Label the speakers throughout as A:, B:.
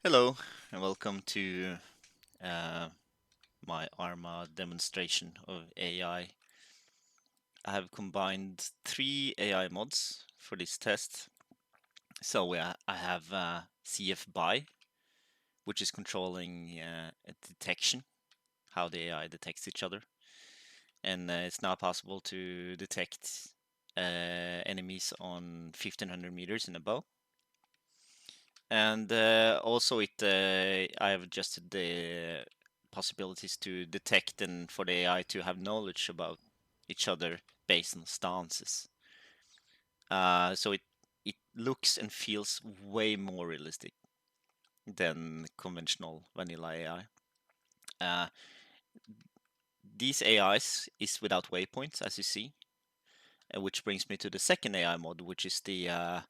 A: Hello and welcome to uh, my Arma demonstration of AI. I have combined three AI mods for this test. So I have CF BY, which is controlling a detection, how the AI detects each other. And it's now possible to detect enemies on 1500 meters and above. And also I have adjusted the possibilities to detect and for the AI to have knowledge about each other based on stances. So it looks and feels way more realistic than conventional vanilla AI. Uh, these AIs is without waypoints, as you see, which brings me to the second AI mod, which is the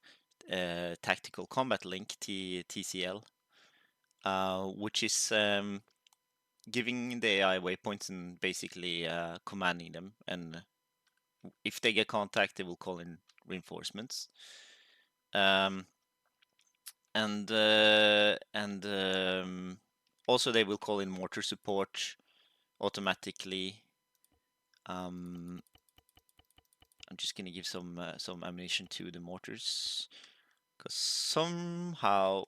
A: Tactical Combat Link TCL, which is giving the AI waypoints and basically commanding them. And if they get contact, they will call in reinforcements. Um, and also they will call in mortar support automatically. I'm just gonna give some ammunition to the mortars because somehow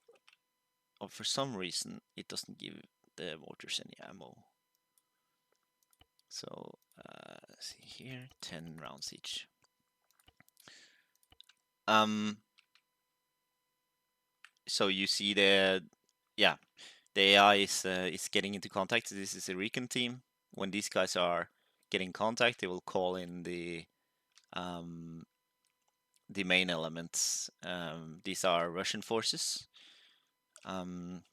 A: or for some reason it doesn't give the mortars any ammo. So see here, 10 rounds each. So you see the AI is getting into contact. This is a recon team. When these guys are getting contact, they will call in um, the main elements. These are Russian forces, um,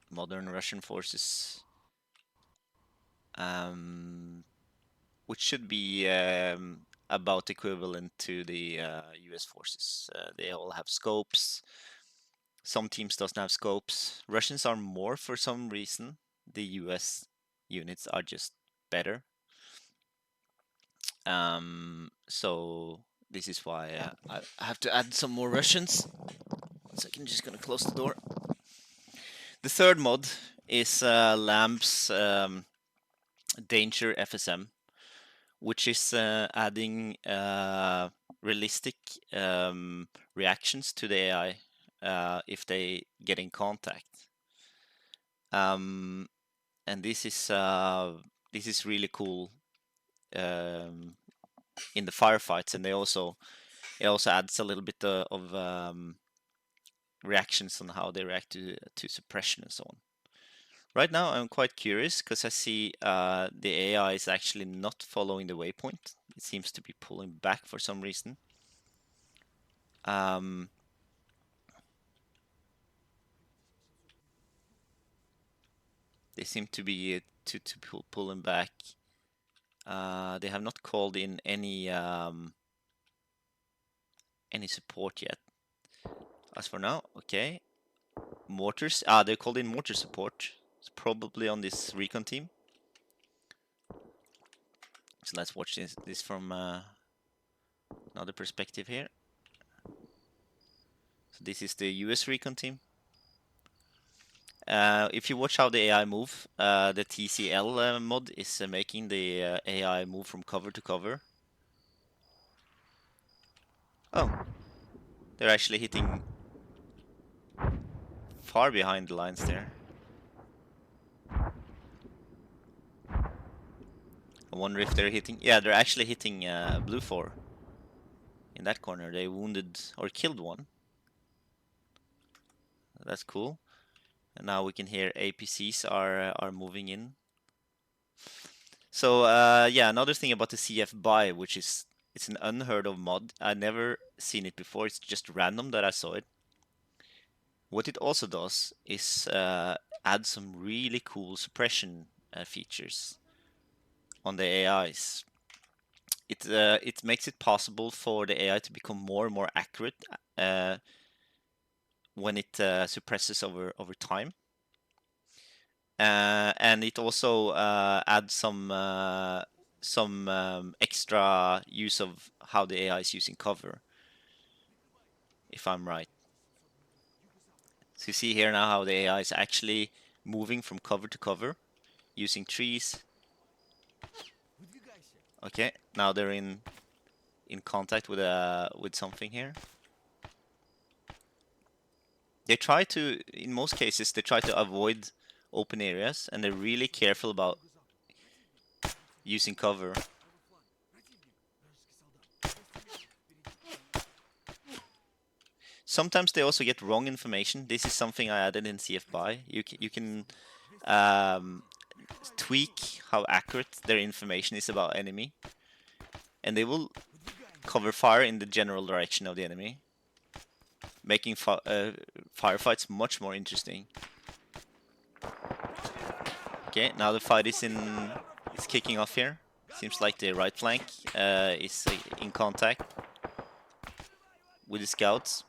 A: modern Russian forces, um, which should be about equivalent to the U.S. forces. They all have scopes. Some teams doesn't have scopes. Russians are more for some reason. The US units are just better. So this is why I have to add some more Russians. 1 second, just gonna close the door. The third mod is Lamb's danger.fsm, which is adding realistic reactions to the AI if they get in contact. And this is really cool in the firefights, and it also adds a little bit of reactions on how they react to suppression and so on. Right now, I'm quite curious because I see the AI is actually not following the waypoint. It seems to be pulling back for some reason. They seem to be pulling back. They have not called in any support yet. As for now, okay. Mortars. They called in mortar support. It's probably on this recon team. So let's watch this from another perspective here. So this is the US recon team. If you watch how the AI move, the TCL mod is making the AI move from cover to cover. Oh, they're actually hitting far behind the lines there. I wonder if they're hitting. Yeah, they're actually hitting Blue 4 in that corner. They wounded or killed one. That's cool. And now we can hear APCs are moving in. So yeah, another thing about the CF BY, which is it's an unheard of mod. I never seen it before. It's just random that I saw it. What it also does is add some really cool suppression features on the AIs. It makes it possible for the AI to become more and more accurate when it suppresses over time. And it also adds some extra use of how the AI is using cover, if I'm right. So you see here now how the AI is actually moving from cover to cover using trees. Okay, now they're in contact with something here. They try to, in most cases, they try to avoid open areas, and they're really careful about using cover. Sometimes they also get wrong information. This is something I added in CF BY. You can tweak how accurate their information is about enemy, and they will cover fire in the general direction of the enemy, making firefights much more interesting. Okay, now the fight is kicking off here. Seems like the right flank is in contact with the scouts.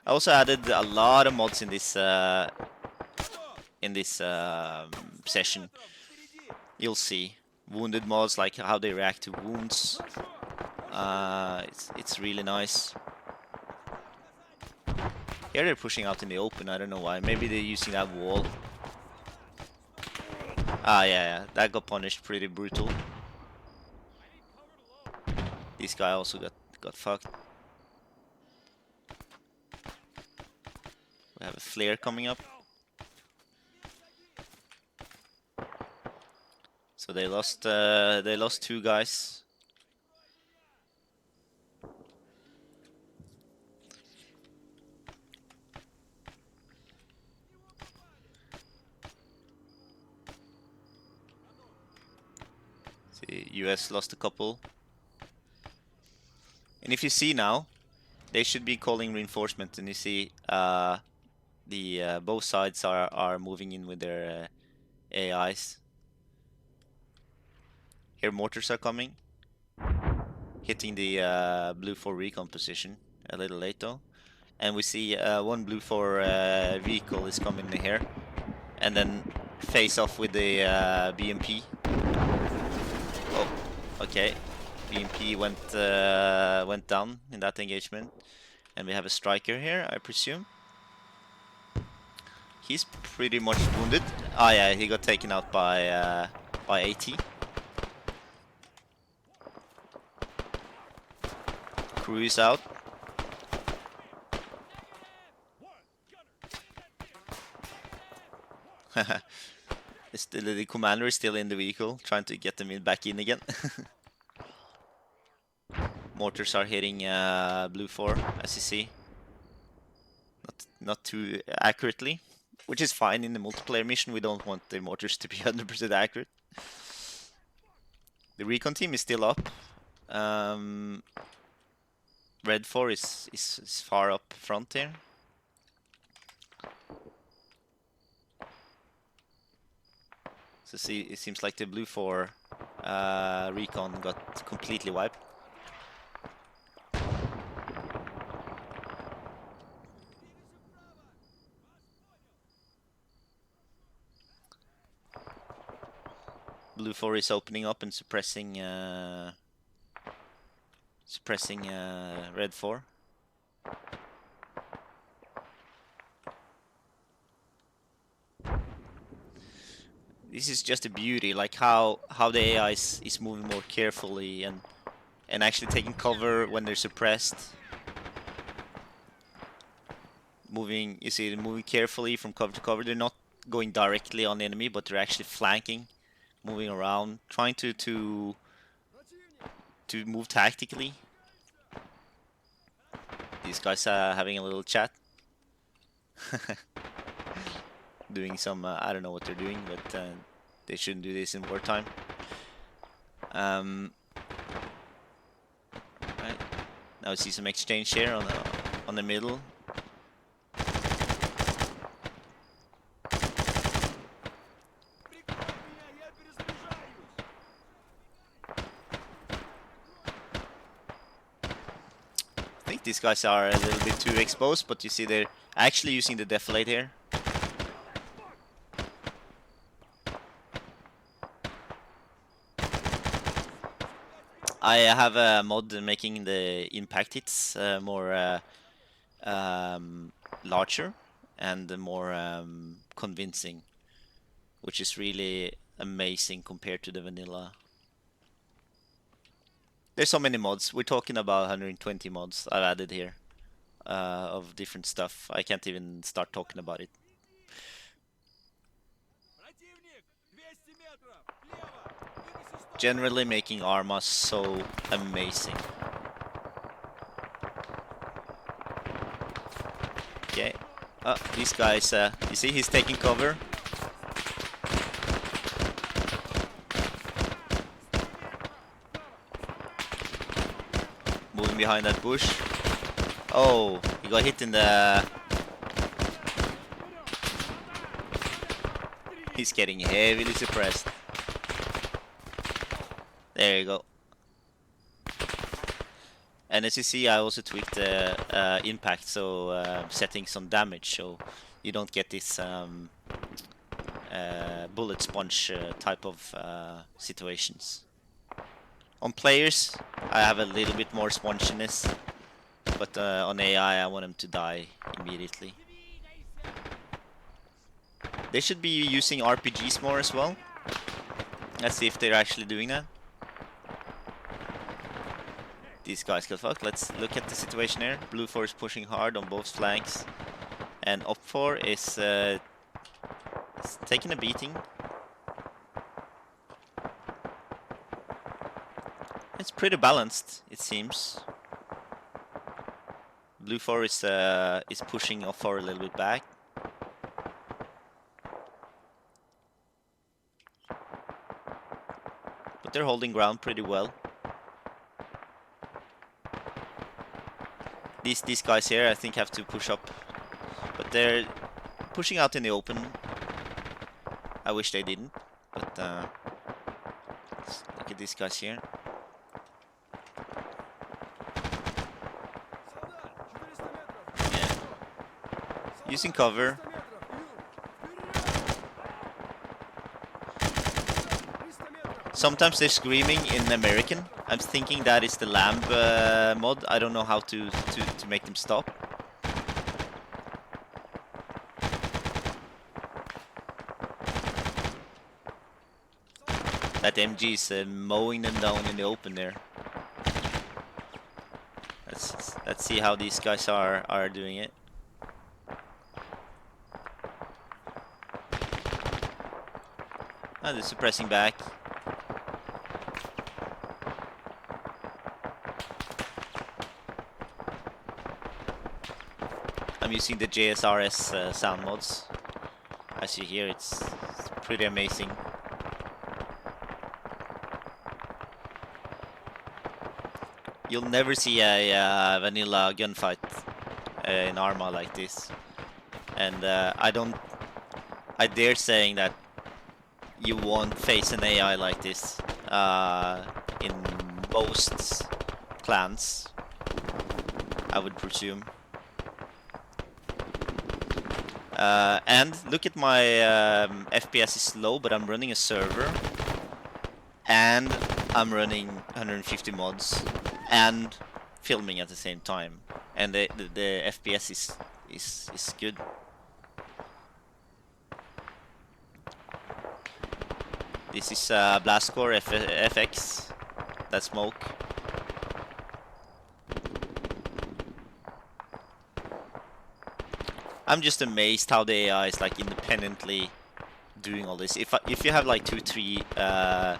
A: I also added a lot of mods in this session. You'll see wounded mods, like how they react to wounds. It's really nice. Here they're pushing out in the open. I don't know why. Maybe they're using that wall. Ah, yeah, that got punished pretty brutal. This guy also got fucked. We have a flare coming up. So they lost 2 guys. The US lost a couple. And if you see now, they should be calling reinforcement, and you see both sides are moving in with their AIs. Here mortars are coming, hitting the blue 4 recon position a little late though. And we see one blue 4 vehicle is coming in here, and then face off with the BMP. Oh, okay. BMP went down in that engagement, and we have a striker here, I presume. He's pretty much wounded. Ah, yeah, he got taken out by AT. Crew is out. The commander is still in the vehicle, trying to get them back in again. Mortars are hitting blue 4, as you see. Not too accurately, which is fine in the multiplayer mission. We don't want the mortars to be 100% accurate. The recon team is still up. Red 4 is far up front here. So see, it seems like the blue 4 recon got completely wiped. Blue 4 is opening up and suppressing red 4. This is just a beauty, like how the AI is moving more carefully and actually taking cover when they're suppressed. You see, they're moving carefully from cover to cover. They're not going directly on the enemy, but they're actually flanking, moving around, trying to move tactically. These guys are having a little chat. Doing some, I don't know what they're doing, but they shouldn't do this in wartime. Right. Now we see some exchange here on the middle. I think these guys are a little bit too exposed, but you see they're actually using the deflate here. I have a mod making the impact hits more larger and more convincing, which is really amazing compared to the vanilla. There's so many mods. We're talking about 120 mods I've added here of different stuff. I can't even start talking about it. Generally making Arma so amazing. Okay. These guys, you see he's taking cover. Moving behind that bush. Oh, he got hit in the... He's getting heavily suppressed. There you go. And as you see, I also tweaked the impact, so setting some damage, so you don't get this bullet sponge type of situations. On players, I have a little bit more sponginess, but on AI, I want them to die immediately. They should be using RPGs more as well. Let's see if they're actually doing that. These guys got fucked. Let's look at the situation here. Blue 4 is pushing hard on both flanks, and Op 4 is taking a beating. It's pretty balanced, it seems. Blue 4 is pushing Op 4 a little bit back. But they're holding ground pretty well. These guys here, I think, have to push up, but they're pushing out in the open. I wish they didn't, but let's look at these guys here. Yeah. Using cover. Sometimes they're screaming in American. I'm thinking that is the lamb mod. I don't know how to make them stop. That MG is mowing them down in the open there. Let's see how these guys are doing it. They're suppressing back. I'm using the JSRS sound mods. As you hear, it's pretty amazing. You'll never see a vanilla gunfight in Arma like this, and I dare saying that you won't face an AI like this in most clans, I would presume. And look at my FPS is low, but I'm running a server, and I'm running 150 mods, and filming at the same time, and the FPS is good. This is Blastcore FX, that smoke. I'm just amazed how the AI is like independently doing all this. If you have like 2-3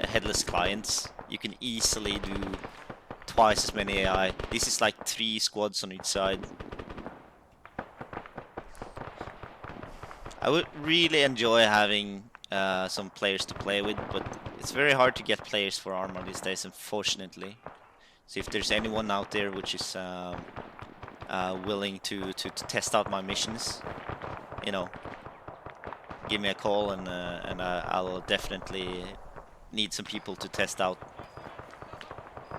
A: headless clients, you can easily do twice as many AI. This is like 3 squads on each side. I would really enjoy having some players to play with, but it's very hard to get players for Arma these days, unfortunately. So if there's anyone out there which is willing to test out my missions, you know, give me a call, and I'll definitely need some people to test out.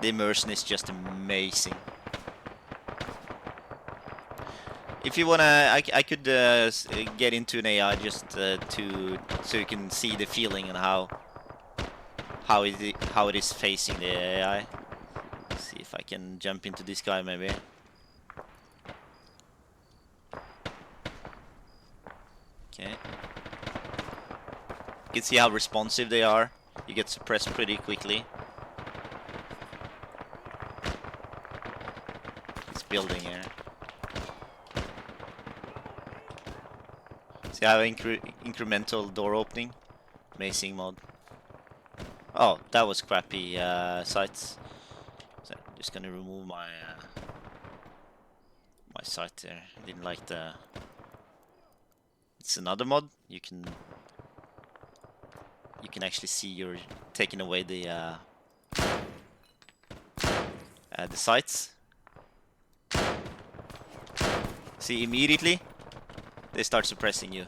A: The immersion is just amazing. If you wanna, I could get into an AI just so you can see the feeling and how it is facing the AI. Let's see if I can jump into this guy maybe. can see how responsive they are. You get suppressed pretty quickly. It's building here. See how incremental door opening? Amazing mod. Oh, that was crappy sights. So I'm just gonna remove my my sight there. I didn't like the. It's another mod. You can actually see you're taking away the sights. See, immediately they start suppressing you.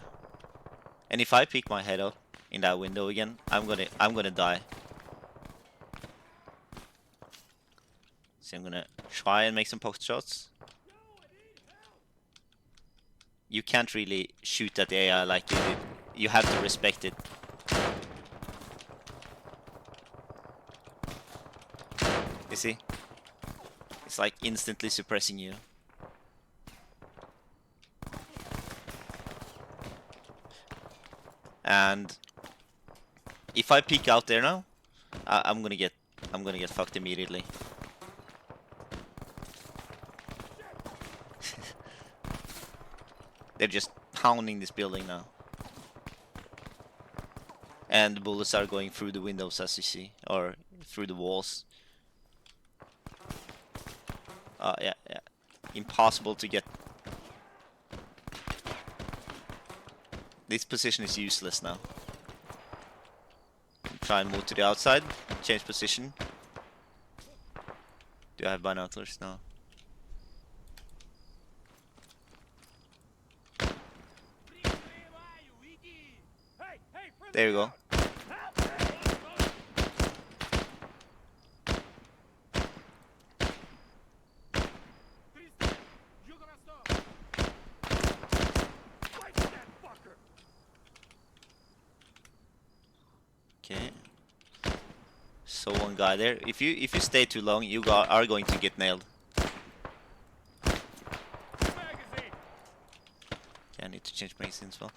A: And if I peek my head up in that window again, I'm gonna die. So I'm gonna try and make some post shots. You can't really shoot at the AI like you did. You have to respect it. You see? It's like instantly suppressing you. And if I peek out there now, I'm gonna get fucked immediately. They're just pounding this building now. And the bullets are going through the windows, as you see, or through the walls. Yeah. Impossible to get. This position is useless now. Try and move to the outside, change position. Do I have binoculars? No. There you go. Okay. So one guy there. If you stay too long, you are going to get nailed. Okay, I need to change magazine as well.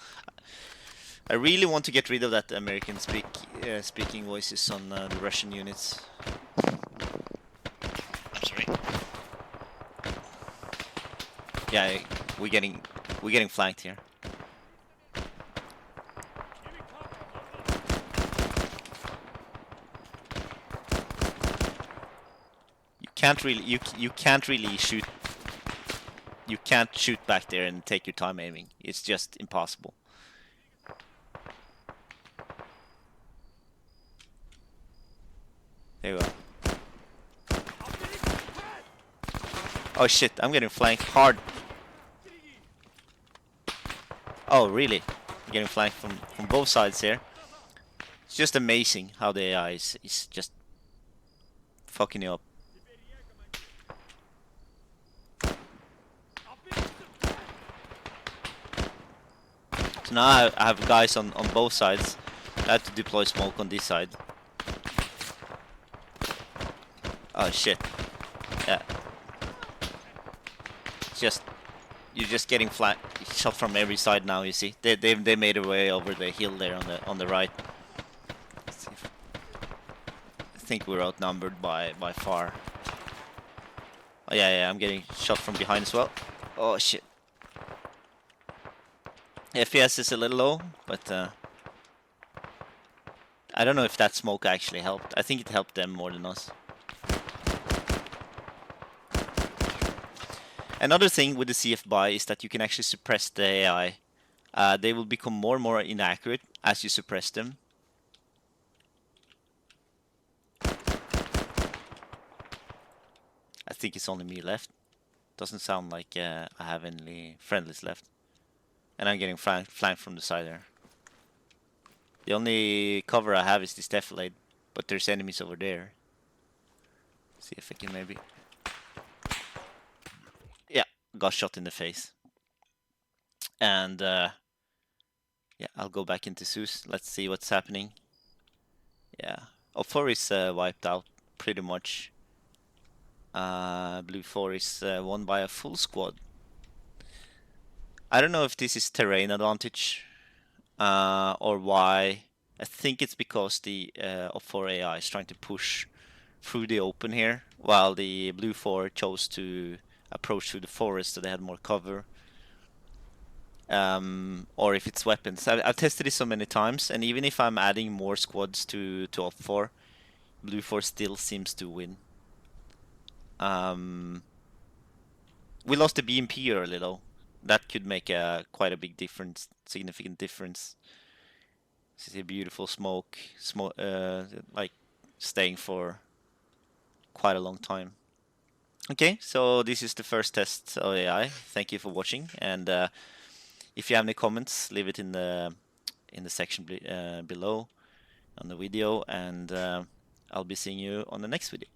A: I really want to get rid of that American speaking voices on the Russian units. I'm sorry. Yeah, we're getting flanked here. You can't really shoot. You can't shoot back there and take your time aiming. It's just impossible. There you go. Oh shit, I'm getting flanked hard. Oh really? I'm getting flanked from both sides here. It's just amazing how the AI is just fucking you up. So now I have guys on both sides. I have to deploy smoke on this side. Oh shit. Yeah. It's you're just getting shot from every side now, you see. They made their way over the hill there on the right. Let's see I think we're outnumbered by far. Oh yeah, I'm getting shot from behind as well. Oh shit. FPS is a little low, but I don't know if that smoke actually helped. I think it helped them more than us. Another thing with the CF buy is that you can actually suppress the AI. They will become more and more inaccurate as you suppress them. I think it's only me left. Doesn't sound like I have any friendlies left. And I'm getting flanked from the side there. The only cover I have is this defilade, but there's enemies over there. See if I can maybe... Yeah, got shot in the face. And yeah, I'll go back into Zeus. Let's see what's happening. Yeah, O4 is wiped out pretty much. Blue 4 is won by a full squad. I don't know if this is terrain advantage or why I think it's because the Op4 AI is trying to push through the open here, while the Blue 4 chose to approach through the forest so they had more cover. Or if it's weapons. I've tested it so many times, and even if I'm adding more squads to Op4, Blue 4 still seems to win. We lost the BMP early though. That could make quite a big difference, significant difference. This is a beautiful smoke, like staying for quite a long time. Okay, so this is the first test of AI. Thank you for watching, and if you have any comments, leave it in the section below on the video, and I'll be seeing you on the next video.